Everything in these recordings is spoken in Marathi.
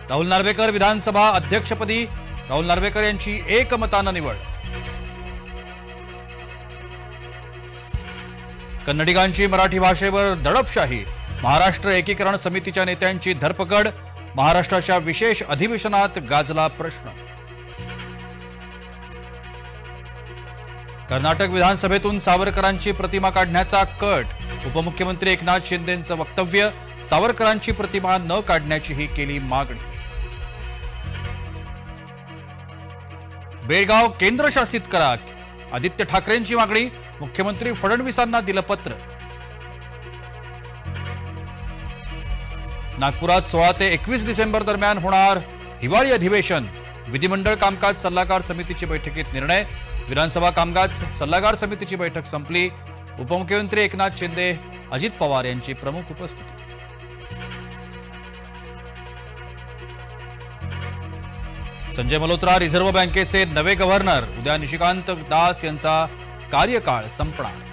राहुल नार्वेकर विधानसभा अध्यक्षपदी राहुल नार्वेकर यांची एकमताने निवड। कन्नडिगांची मराठी भाषेवर दडपशाही, महाराष्ट्र एकीकरण समितीच्या नेत्यांची धरपकड, महाराष्ट्राच्या विशेष अधिवेशनात गाजला प्रश्न। कर्नाटक विधानसभेतून सावरकरांची प्रतिमा काढण्याचा कट, उपमुख्यमंत्री एकनाथ शिंदेंचं वक्तव्य, सावरकरांची प्रतिमा न काढण्याचीही केली मागणी। बेळगाव केंद्रशासित करा, आदित्य ठाकरेंची मागणी, मुख्यमंत्री फडणवीसांना दिलं पत्र। नागपुरात 16 ते 21 डिसेंबर दरम्यान होणार हिवाळी अधिवेशन, विधिमंडळ कामकाज सल्लागार समितीची बैठकीत निर्णय। विधानसभा कामकाज सल्लागार समितीची बैठक संपली, उपमुख्यमंत्री एकनाथ शिंदे, अजित पवार यांची प्रमुख उपस्थिती। संजय मल्होत्रा रिझर्व्ह बँकेचे नवे गव्हर्नर, उद्या निशिकांत दास यांचा कार्यकाळ संपणार।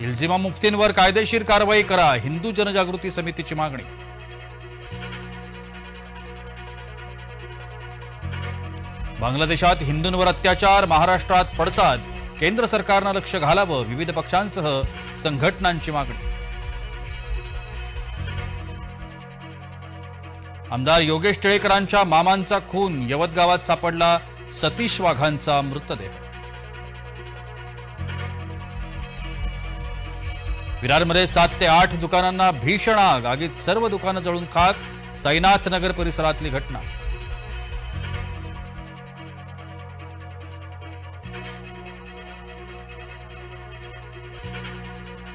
इल्जिमा मुफ्तींवर कायदेशीर कारवाई करा, हिंदू जनजागृती समितीची मागणी। बांगलादेशात हिंदूंवर अत्याचार, महाराष्ट्रात पडसाद, केंद्र सरकारनं लक्ष घालावं, विविध पक्षांसह संघटनांची मागणी। आमदार योगेश टिळेकरांच्या मामांचा खून, यवत गावात सापडला सतीश वाघांचा मृतदेह। विरारमध्ये 7 ते 8 दुकानांना भीषण आग, आगीत सर्व दुकानं जळून खाक, साईनाथ नगर परिसरातली घटना।